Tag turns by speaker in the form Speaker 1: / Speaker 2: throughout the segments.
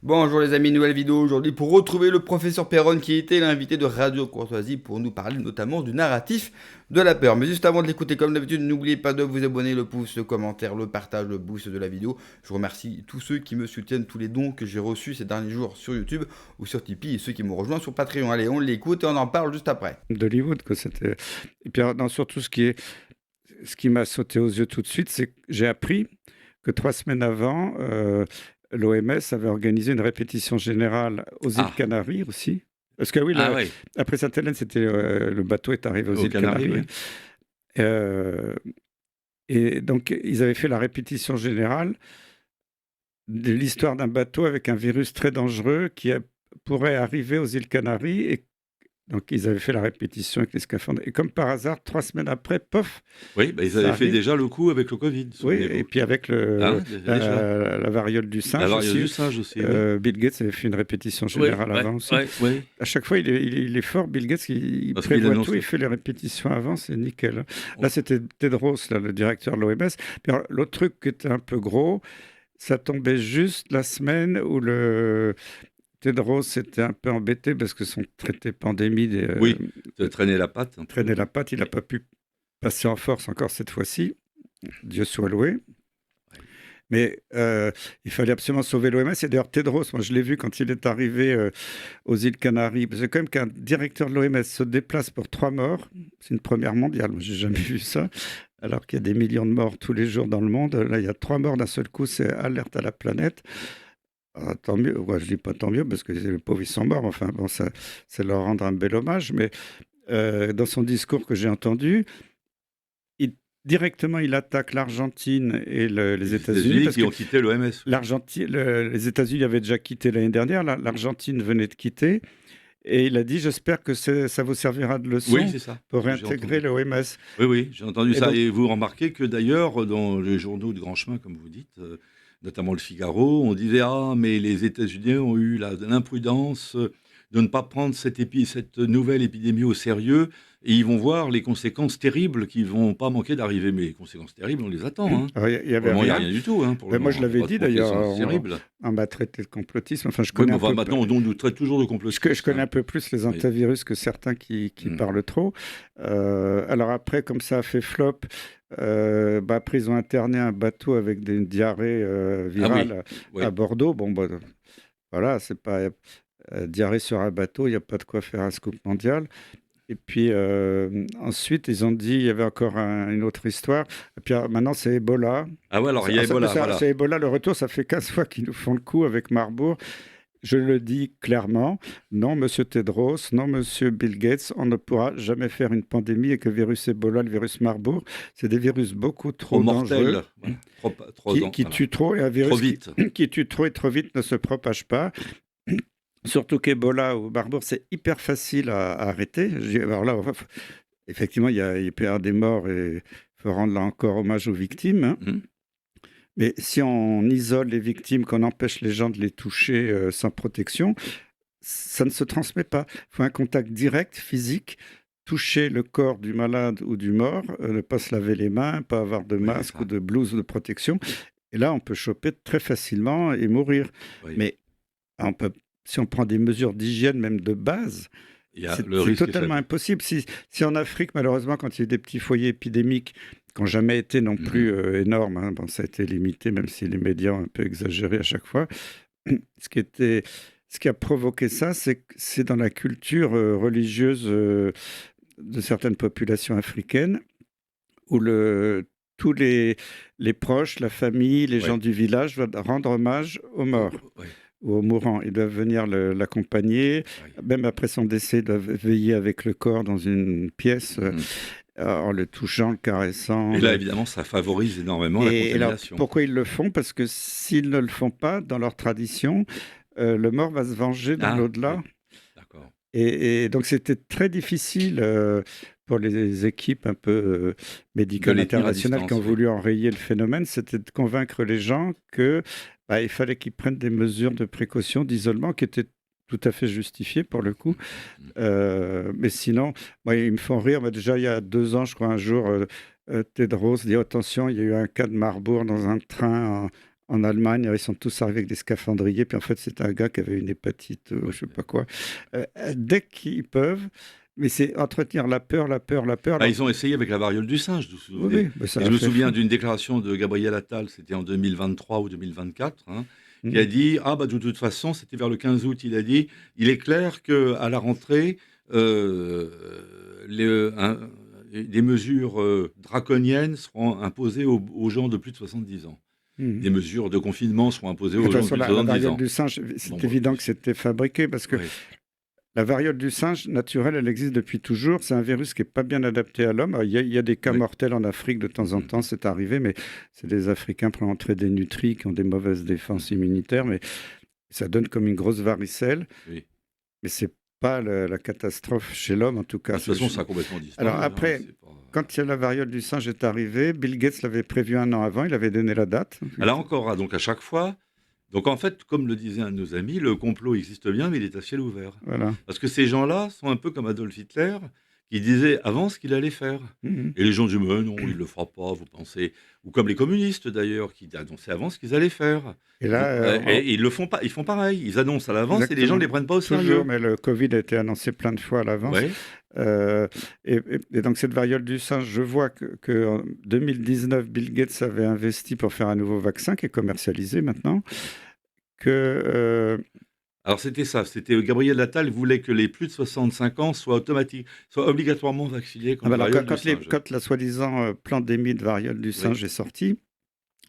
Speaker 1: Bonjour les amis, nouvelle vidéo aujourd'hui pour retrouver le professeur Perron qui était l'invité de Radio Courtoisie pour nous parler notamment du narratif de la peur. Mais juste avant de l'écouter comme d'habitude, n'oubliez pas de vous abonner, le pouce, le commentaire, le partage, le boost de la vidéo. Je remercie tous ceux qui me soutiennent, tous les dons que j'ai reçus ces derniers jours sur YouTube ou sur Tipeee et ceux qui m'ont rejoint sur Patreon. Allez, on l'écoute et on en parle juste après.
Speaker 2: D'Hollywood, quoi. C'était... Et puis, alors, non, surtout, ce qui m'a sauté aux yeux tout de suite, c'est que j'ai appris que 3 semaines avant, l'OMS avait organisé une répétition générale aux îles
Speaker 3: Ah,
Speaker 2: Canaries aussi. Parce que oui,
Speaker 3: ah ouais,
Speaker 2: après Sainte-Hélène, c'était, le bateau est arrivé aux
Speaker 3: aux
Speaker 2: îles
Speaker 3: Canaries,
Speaker 2: Canaries,
Speaker 3: oui.
Speaker 2: hein. Euh, et donc, ils avaient fait la répétition générale de l'histoire d'un bateau avec un virus très dangereux pourrait arriver aux îles Canaries. Et donc, ils avaient fait la répétition avec les scaphandres. Et comme par hasard, 3 semaines après, pof,
Speaker 3: Oui, bah, ils
Speaker 2: ça
Speaker 3: avaient fait
Speaker 2: arrive.
Speaker 3: déjà le coup avec le Covid,
Speaker 2: Oui, et
Speaker 3: souvenez-vous.
Speaker 2: puis avec
Speaker 3: Ah, déjà.
Speaker 2: la variole du
Speaker 3: La
Speaker 2: singe
Speaker 3: variole
Speaker 2: aussi,
Speaker 3: du singe aussi, oui.
Speaker 2: Bill Gates avait fait une répétition
Speaker 3: Oui,
Speaker 2: générale
Speaker 3: ouais,
Speaker 2: avant aussi.
Speaker 3: ouais, oui.
Speaker 2: À chaque fois, il est fort, Bill Gates, il
Speaker 3: Parce qu'il
Speaker 2: prévoit
Speaker 3: annonce
Speaker 2: tout, il
Speaker 3: le...
Speaker 2: fait les répétitions avant, c'est nickel. Là,
Speaker 3: Oh,
Speaker 2: c'était Tedros, là, le directeur de l'OMS. Puis alors, l'autre truc qui était un peu gros, ça tombait juste la semaine où le Tedros était un peu embêté parce que son traité pandémie
Speaker 3: oui, de traîner la patte un peu,
Speaker 2: traînait la
Speaker 3: oui.
Speaker 2: patte, il n'a
Speaker 3: Oui,
Speaker 2: pas pu passer en force encore cette fois-ci. Dieu soit loué.
Speaker 3: oui.
Speaker 2: Mais il fallait absolument sauver l'OMS. Et d'ailleurs, Tedros, moi je l'ai vu quand il est arrivé aux îles Canaries. C'est quand même qu'un directeur de l'OMS se déplace pour 3 morts. C'est une première mondiale. Moi, j'ai jamais vu ça. Alors qu'il y a des millions de morts tous les jours dans le monde. Là, il y a 3 morts d'un seul coup. C'est alerte à la planète. Ah, tant mieux. Ouais, je dis pas tant mieux parce que les pauvres, ils sont morts. Enfin, bon, ça, c'est leur rendre un bel hommage. Mais dans son discours que j'ai entendu, il, directement, il attaque l'Argentine et les
Speaker 3: Les
Speaker 2: États-Unis
Speaker 3: États-Unis
Speaker 2: parce
Speaker 3: qui
Speaker 2: que
Speaker 3: ont quitté l'OMS, oui.
Speaker 2: les États-Unis avaient déjà quitté l'année dernière, l'Argentine venait de quitter, et il a dit, j'espère que ça vous servira de
Speaker 3: Oui,
Speaker 2: leçon
Speaker 3: c'est ça,
Speaker 2: pour
Speaker 3: j'ai
Speaker 2: réintégrer
Speaker 3: entendu.
Speaker 2: l'OMS.
Speaker 3: Oui, oui, j'ai entendu
Speaker 2: Et
Speaker 3: ça.
Speaker 2: donc,
Speaker 3: Et vous remarquez que d'ailleurs, dans les journaux de grand chemin, comme vous dites, notamment le Figaro, on disait: «Ah, mais les États-Unis ont eu l'imprudence de ne pas prendre cette nouvelle épidémie au sérieux et ils vont voir les conséquences terribles qui vont pas manquer d'arriver». Mais les conséquences terribles, on les attend, hein.
Speaker 2: alors, il n'y
Speaker 3: Pour le
Speaker 2: avait
Speaker 3: moment, il y a
Speaker 2: rien.
Speaker 3: rien du tout, hein, pour le
Speaker 2: Ben, moi, je
Speaker 3: moment. Il y a
Speaker 2: l'avais
Speaker 3: pas de
Speaker 2: dit d'ailleurs,
Speaker 3: conséquences terribles.
Speaker 2: on m'a traité de complotisme. Enfin,
Speaker 3: Oui, mais enfin, maintenant, on nous traite toujours de
Speaker 2: je
Speaker 3: complotistes,
Speaker 2: connais
Speaker 3: hein.
Speaker 2: un peu plus les
Speaker 3: Oui.
Speaker 2: antivirus que certains qui
Speaker 3: Mmh.
Speaker 2: parlent trop. Alors après, comme ça a fait flop, après ils ont interné un bateau avec une diarrhée
Speaker 3: Ah oui,
Speaker 2: virale à
Speaker 3: oui.
Speaker 2: Bordeaux. Bon, bah, voilà, c'est pas diarrhée sur un bateau, il n'y a pas de quoi faire un scoop mondial. Et puis ensuite, ils ont dit, il y avait encore une autre histoire. Et puis maintenant, c'est Ebola.
Speaker 3: Ah ouais, alors il y a Ebola,
Speaker 2: C'est
Speaker 3: voilà.
Speaker 2: Ebola le retour, ça fait 15 fois qu'ils nous font le coup avec Marbourg. Je le dis clairement, non, monsieur Tedros, non, monsieur Bill Gates, on ne pourra jamais faire une pandémie avec le virus Ebola, le virus Marbourg. C'est des virus beaucoup
Speaker 3: Trop
Speaker 2: trop dangereux
Speaker 3: mortel, voilà. Trop
Speaker 2: qui
Speaker 3: voilà.
Speaker 2: tuent trop, et un
Speaker 3: Trop
Speaker 2: virus
Speaker 3: vite.
Speaker 2: qui tue trop et trop vite ne se propage pas. Surtout qu'Ebola ou Marbourg, c'est hyper facile à arrêter. Alors là, effectivement, il peut y avoir des morts et il faut rendre là encore hommage aux victimes, hein.
Speaker 3: Mmh.
Speaker 2: Mais si on isole les victimes, qu'on empêche les gens de les toucher sans protection, ça ne se transmet pas. Il faut un contact direct, physique, toucher le corps du malade ou du mort, ne pas se laver les mains, pas avoir de
Speaker 3: Oui, c'est
Speaker 2: masque ou
Speaker 3: ça.
Speaker 2: de blouse de protection. Et là, on peut choper très facilement et mourir.
Speaker 3: Oui.
Speaker 2: Mais on peut, si on prend des mesures d'hygiène, même de base,
Speaker 3: Il y a le
Speaker 2: c'est
Speaker 3: risque est
Speaker 2: totalement
Speaker 3: faible.
Speaker 2: impossible. Si en Afrique, malheureusement, quand il y a eu des petits foyers épidémiques qui n'ont jamais été non
Speaker 3: Mmh mh.
Speaker 2: plus énormes, hein, bon, ça a été limité, même si les médias ont un peu exagéré à chaque fois. Ce qui était, ce qui a provoqué ça, c'est que c'est dans la culture religieuse de certaines populations africaines où tous les proches, la famille, les gens
Speaker 3: Ouais.
Speaker 2: du village doivent rendre hommage aux morts
Speaker 3: Ouais.
Speaker 2: ou aux mourants. Ils doivent venir l'accompagner.
Speaker 3: Ouais.
Speaker 2: Même après son décès, ils doivent veiller avec le corps dans une pièce,
Speaker 3: Mmh mh.
Speaker 2: en le touchant, le caressant.
Speaker 3: Et là, évidemment, ça favorise énormément la
Speaker 2: Et alors,
Speaker 3: contamination.
Speaker 2: pourquoi ils le font? Parce que s'ils ne le font pas, dans leur tradition, le mort va se venger dans
Speaker 3: Ah oui,
Speaker 2: l'au-delà.
Speaker 3: d'accord.
Speaker 2: Et donc, c'était très difficile pour les équipes un peu
Speaker 3: De
Speaker 2: médicales
Speaker 3: les tenir à
Speaker 2: internationales qui ont
Speaker 3: distance, oui.
Speaker 2: voulu enrayer le phénomène, c'était de convaincre les gens que bah, il fallait qu'ils prennent des mesures de précaution, d'isolement qui étaient tout à fait justifiées pour le coup.
Speaker 3: Mmh. Mmh.
Speaker 2: Mais sinon, moi, ils me font rire. Moi, déjà, il y a 2 ans, je crois, un jour, Tedros dit: attention, il y a eu un cas de Marbourg dans un train en Allemagne, ils sont tous arrivés avec des scaphandriers, puis en fait, c'était un gars qui avait une hépatite, je sais pas quoi. Dès qu'ils peuvent, mais c'est entretenir la peur, la peur, la peur.
Speaker 3: Ah, ils ont essayé avec la variole du singe, vous vous
Speaker 2: Oui,
Speaker 3: souvenez.
Speaker 2: oui, ça
Speaker 3: Et
Speaker 2: a
Speaker 3: je me
Speaker 2: fait
Speaker 3: souviens
Speaker 2: fou.
Speaker 3: d'une déclaration de Gabriel Attal, c'était en 2023 ou 2024, hein, qui a
Speaker 2: Mhm.
Speaker 3: dit, ah bah de toute façon, c'était vers le 15 août, il a dit, il est clair qu'à la rentrée, euh, des mesures draconiennes seront imposées aux gens de plus de 70 ans.
Speaker 2: Mhm.
Speaker 3: Des mesures de confinement seront imposées
Speaker 2: De
Speaker 3: aux
Speaker 2: toute
Speaker 3: gens de
Speaker 2: façon,
Speaker 3: plus de
Speaker 2: la
Speaker 3: 70
Speaker 2: variole
Speaker 3: ans.
Speaker 2: du singe,
Speaker 3: Bon,
Speaker 2: c'est
Speaker 3: bah,
Speaker 2: évident que c'était fabriqué parce que
Speaker 3: oui,
Speaker 2: la variole du singe naturelle, elle existe depuis toujours. C'est un virus qui n'est pas bien adapté à l'homme. Il y a des cas
Speaker 3: oui.
Speaker 2: mortels en Afrique de temps en temps, c'est arrivé, mais c'est des Africains prenant très dénutris qui ont des mauvaises défenses immunitaires, mais ça donne comme une grosse varicelle.
Speaker 3: Oui.
Speaker 2: Mais c'est pas la catastrophe chez l'homme, en tout
Speaker 3: De
Speaker 2: cas.
Speaker 3: toute façon, ça a complètement
Speaker 2: Alors
Speaker 3: disparu, hein,
Speaker 2: après,
Speaker 3: c'est pas...
Speaker 2: quand la variole du singe est arrivée, Bill Gates l'avait prévu 1 an avant, il avait donné la date.
Speaker 3: Là encore, hein, donc à chaque fois, donc en fait, comme le disait un de nos amis, le complot existe bien, mais il est à ciel ouvert.
Speaker 2: Voilà.
Speaker 3: Parce que ces gens-là sont un peu comme Adolf Hitler, qui disait avant ce qu'il allait faire.
Speaker 2: Mhm.
Speaker 3: Et les gens disent, mais non, il ne le fera pas, vous pensez. Ou comme les communistes d'ailleurs, qui annonçaient avant ce qu'ils allaient faire.
Speaker 2: Et là,
Speaker 3: Et ils le font pas, ils font pareil. Ils annoncent à l'avance et les gens
Speaker 2: exactement.
Speaker 3: ne les prennent pas au
Speaker 2: Toujours,
Speaker 3: sérieux.
Speaker 2: mais le Covid a été annoncé plein de fois à l'avance.
Speaker 3: Ouais.
Speaker 2: Euh, et donc cette variole du singe, je vois que en 2019, Bill Gates avait investi pour faire un nouveau vaccin qui est commercialisé maintenant. Que,
Speaker 3: Alors c'était ça, c'était Gabriel Attal voulait que les plus de 65 ans soient obligatoirement vaccinés contre la variole du singe.
Speaker 2: quand la soi-disant pandémie de variole du singe est sortie,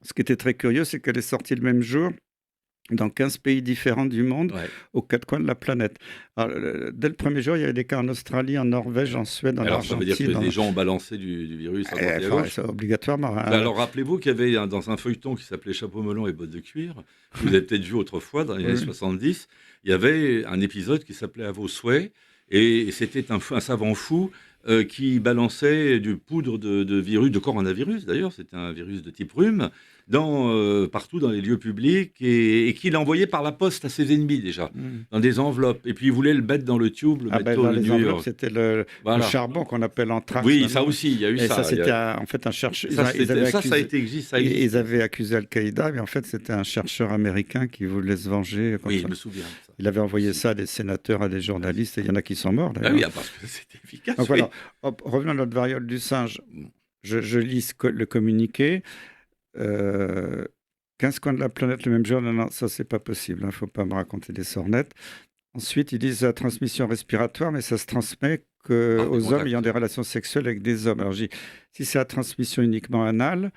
Speaker 2: ce qui était très curieux, c'est qu'elle est sortie le même jour dans 15 pays différents du monde,
Speaker 3: Ouais.
Speaker 2: aux 4 coins de la planète. Alors, dès le premier jour, il y avait des cas en Australie, en Norvège, en Suède, en
Speaker 3: Alors ça veut dire que
Speaker 2: Argentine.
Speaker 3: des gens ont balancé du virus à droite et à
Speaker 2: Enfin,
Speaker 3: gauche.
Speaker 2: ça, obligatoirement. Hein.
Speaker 3: Alors rappelez-vous qu'il y avait dans un feuilleton qui s'appelait Chapeau melon et bottes de cuir, que vous avez peut-être vu autrefois dans les années
Speaker 2: Oui.
Speaker 3: 70, il y avait un épisode qui s'appelait À vos souhaits, et c'était un savant fou qui balançait du poudre de virus, de coronavirus d'ailleurs, c'était un virus de type rhume, partout dans les lieux publics, et qu'il envoyait par la poste à ses ennemis déjà,
Speaker 2: Mm.
Speaker 3: dans des enveloppes, et puis il voulait le mettre dans le tube, le
Speaker 2: Ah
Speaker 3: mettre
Speaker 2: ben,
Speaker 3: au
Speaker 2: dans les
Speaker 3: New
Speaker 2: enveloppes,
Speaker 3: York.
Speaker 2: c'était le
Speaker 3: Voilà.
Speaker 2: charbon qu'on appelle anthrax.
Speaker 3: Oui,
Speaker 2: maintenant.
Speaker 3: ça aussi, il y a eu
Speaker 2: Et
Speaker 3: ça.
Speaker 2: ça,
Speaker 3: Il y
Speaker 2: c'était
Speaker 3: a-
Speaker 2: en fait un chercheur.
Speaker 3: ça,
Speaker 2: Ils avaient
Speaker 3: ça a
Speaker 2: accusé,
Speaker 3: été ça existe.
Speaker 2: ils avaient accusé Al-Qaïda, mais en fait, c'était un chercheur américain qui voulait se venger.
Speaker 3: Oui,
Speaker 2: contre-
Speaker 3: je me souviens de ça.
Speaker 2: Il avait envoyé ça à des sénateurs, à des journalistes, et il y en a qui sont morts
Speaker 3: Ah
Speaker 2: d'ailleurs.
Speaker 3: oui, parce que c'était efficace.
Speaker 2: Donc
Speaker 3: oui.
Speaker 2: voilà, hop, revenons à notre variole du singe. Je lis le communiqué. 15 coins de la planète le même jour, non, ça c'est pas possible, il ne faut pas me raconter des sornettes. Ensuite, ils disent la transmission respiratoire, mais ça se transmet
Speaker 3: Par des
Speaker 2: aux hommes
Speaker 3: contacts.
Speaker 2: ayant des relations sexuelles avec des hommes. Alors, si c'est la transmission uniquement anale,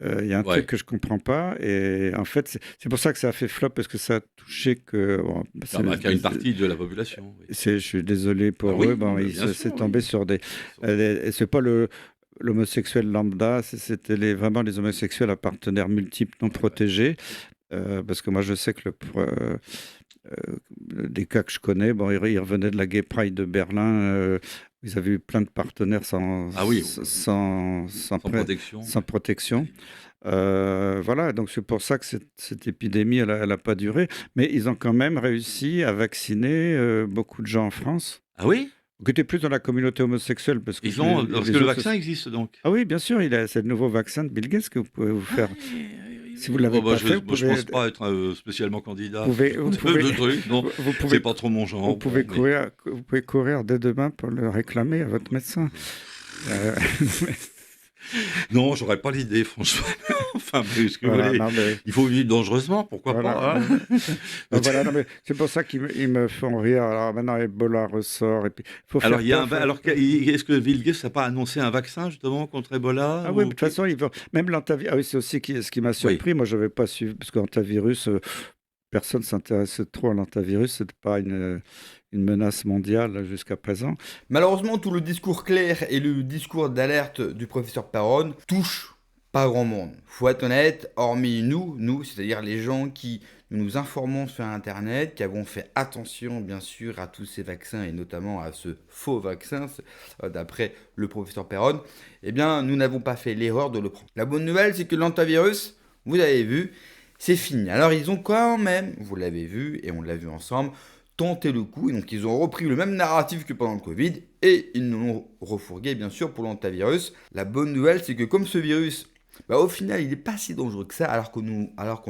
Speaker 2: il y a un
Speaker 3: Ouais.
Speaker 2: truc que je comprends pas. Et en fait, c'est pour ça que ça a fait flop, parce que ça a touché que. Bon,
Speaker 3: Qu'il y a une partie de la population. Oui.
Speaker 2: je suis désolé pour
Speaker 3: Ah oui,
Speaker 2: eux. Bon,
Speaker 3: mais
Speaker 2: il
Speaker 3: bien
Speaker 2: s'est
Speaker 3: sûr,
Speaker 2: tombé
Speaker 3: oui.
Speaker 2: sur des. Et c'est pas l'homosexuel lambda, c'était vraiment les homosexuels à partenaires multiples non protégés. Parce que moi, je sais que des cas que je connais, bon, ils revenaient de la Gay Pride de Berlin. Ils avaient eu plein de partenaires sans
Speaker 3: Sans protection.
Speaker 2: sans protection. Voilà, donc c'est pour ça que cette épidémie, elle a pas duré. Mais ils ont quand même réussi à vacciner beaucoup de gens en France,
Speaker 3: Ah oui,
Speaker 2: qui étaient plus dans la communauté homosexuelle. Parce que
Speaker 3: parce que le vaccin existe donc.
Speaker 2: Ah oui, bien sûr, c'est le nouveau vaccin de Bill Gates que vous pouvez vous faire. Si vous l'avez pas fait,
Speaker 3: je
Speaker 2: vous
Speaker 3: pense
Speaker 2: pouvez-
Speaker 3: pas être spécialement candidat.
Speaker 2: Vous pouvez- vous pouvez-
Speaker 3: De trucs, non,
Speaker 2: vous
Speaker 3: c'est
Speaker 2: pouvez,
Speaker 3: pas trop mon genre.
Speaker 2: vous pouvez
Speaker 3: bon, mais-
Speaker 2: courir dès demain pour le réclamer à votre médecin. Euh,
Speaker 3: Non, j'aurais pas l'idée, franchement. Enfin, mais ce que vous
Speaker 2: voilà,
Speaker 3: voulez.
Speaker 2: non, mais-
Speaker 3: Il faut vivre dangereusement, pourquoi
Speaker 2: Voilà.
Speaker 3: pas, hein.
Speaker 2: voilà, non, mais c'est pour ça ils me font rire. Alors maintenant, Ebola ressort. Et puis, faut
Speaker 3: Alors,
Speaker 2: faire
Speaker 3: il y a
Speaker 2: peur,
Speaker 3: alors, est-ce que Bill Gates n'a pas annoncé un vaccin justement contre Ebola
Speaker 2: Ah oui, mais de toute façon, même l'antivirus. Ah oui, c'est aussi ce qui m'a surpris. Moi, je n'avais pas suivi, parce que l'antivirus, personne ne s'intéresse trop à l'antivirus. Ce n'est pas une menace mondiale jusqu'à présent.
Speaker 1: Malheureusement, tout le discours clair et le discours d'alerte du professeur Perron touchent pas grand monde. Faut être honnête, hormis nous, c'est-à-dire les gens qui nous informons sur Internet, qui avons fait attention bien sûr à tous ces vaccins et notamment à ce faux vaccin, d'après le professeur Perron, eh bien nous n'avons pas fait l'erreur de le prendre. La bonne nouvelle, c'est que l'antivirus, vous avez vu, c'est fini. Alors ils ont quand même, vous l'avez vu et on l'a vu ensemble, tenté le coup, et donc ils ont repris le même narratif que pendant le Covid, et ils nous l'ont refourgué bien sûr pour l'antivirus. La bonne nouvelle, c'est que comme ce virus Bah, au final, il n'est pas si dangereux que ça, alors qu'on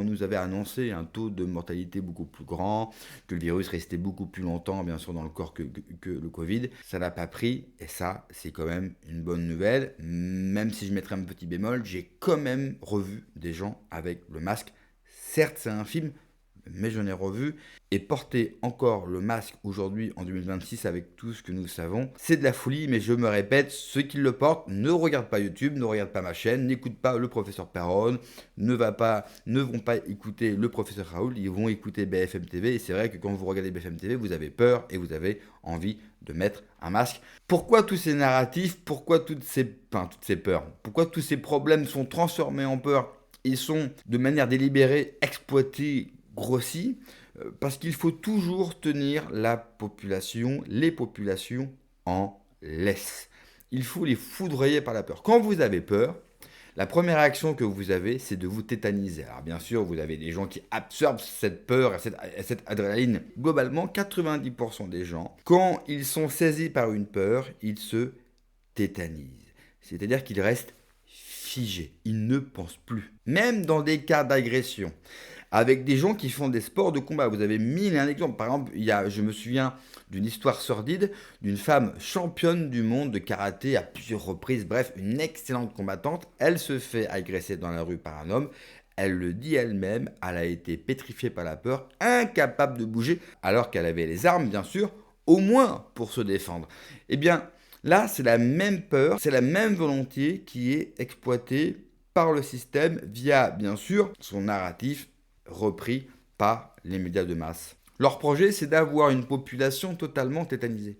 Speaker 1: nous avait annoncé un taux de mortalité beaucoup plus grand, que le virus restait beaucoup plus longtemps, bien sûr, dans le corps que le Covid. Ça n'a pas pris, et ça, c'est quand même une bonne nouvelle. Même si je mettrais un petit bémol, j'ai quand même revu des gens avec le masque. Certes, c'est un film, mais je l'ai revu. Et porter encore le masque aujourd'hui en 2026 avec tout ce que nous savons, c'est de la folie, mais je me répète, ceux qui le portent ne regardent pas YouTube, ne regardent pas ma chaîne, n'écoutent pas le professeur Perron, ne vont pas écouter le professeur Raoul, ils vont écouter BFM TV. Et c'est vrai que quand vous regardez BFM TV, vous avez peur et vous avez envie de mettre un masque. Pourquoi tous ces narratifs, pourquoi toutes ces peurs, pourquoi tous ces problèmes sont transformés en peur et sont de manière délibérée exploités, grossis? Parce qu'il faut toujours tenir les populations en laisse. Il faut les foudroyer par la peur. Quand vous avez peur, la première réaction que vous avez, c'est de vous tétaniser. Alors bien sûr, vous avez des gens qui absorbent cette peur et cette adrénaline. Globalement, 90% des gens, quand ils sont saisis par une peur, ils se tétanisent. C'est-à-dire qu'ils restent figés. Ils ne pensent plus. Même dans des cas d'agression, avec des gens qui font des sports de combat. Vous avez mille et un exemples. Par exemple, je me souviens d'une histoire sordide d'une femme championne du monde de karaté à plusieurs reprises. Bref, une excellente combattante. Elle se fait agresser dans la rue par un homme. Elle le dit elle-même, elle a été pétrifiée par la peur, incapable de bouger, alors qu'elle avait les armes, bien sûr, au moins pour se défendre. Eh bien, là, c'est la même peur, c'est la même volonté qui est exploitée par le système via, bien sûr, son narratif repris par les médias de masse. Leur projet, c'est d'avoir une population totalement tétanisée.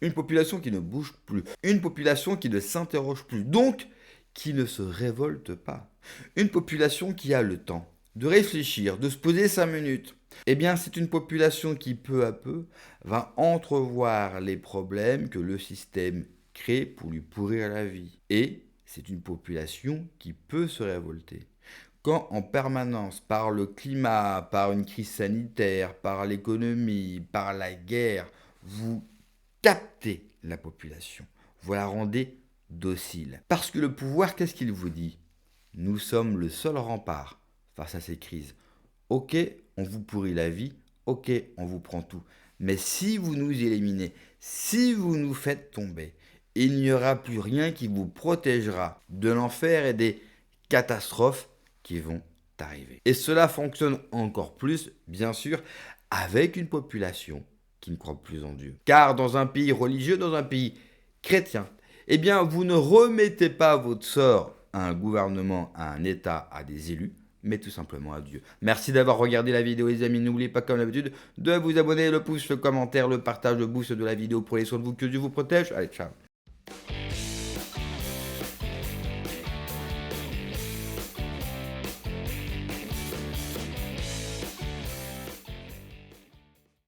Speaker 1: Une population qui ne bouge plus. Une population qui ne s'interroge plus. Donc, qui ne se révolte pas. Une population qui a le temps de réfléchir, de se poser 5 minutes. Eh bien, c'est une population qui, peu à peu, va entrevoir les problèmes que le système crée pour lui pourrir la vie. Et c'est une population qui peut se révolter. Quand en permanence, par le climat, par une crise sanitaire, par l'économie, par la guerre, vous captez la population, vous la rendez docile. Parce que le pouvoir, qu'est-ce qu'il vous dit? Nous sommes le seul rempart face à ces crises. Ok, on vous pourrit la vie, ok, on vous prend tout. Mais si vous nous éliminez, si vous nous faites tomber, il n'y aura plus rien qui vous protégera de l'enfer et des catastrophes qui vont arriver. Et cela fonctionne encore plus, bien sûr, avec une population qui ne croit plus en Dieu. Car dans un pays religieux, dans un pays chrétien, eh bien, vous ne remettez pas votre sort à un gouvernement, à un État, à des élus, mais tout simplement à Dieu. Merci d'avoir regardé la vidéo, les amis. N'oubliez pas, comme d'habitude, de vous abonner, le pouce, le commentaire, le partage, le boost de la vidéo. Prenez soin de vous, que Dieu vous protège. Allez, ciao.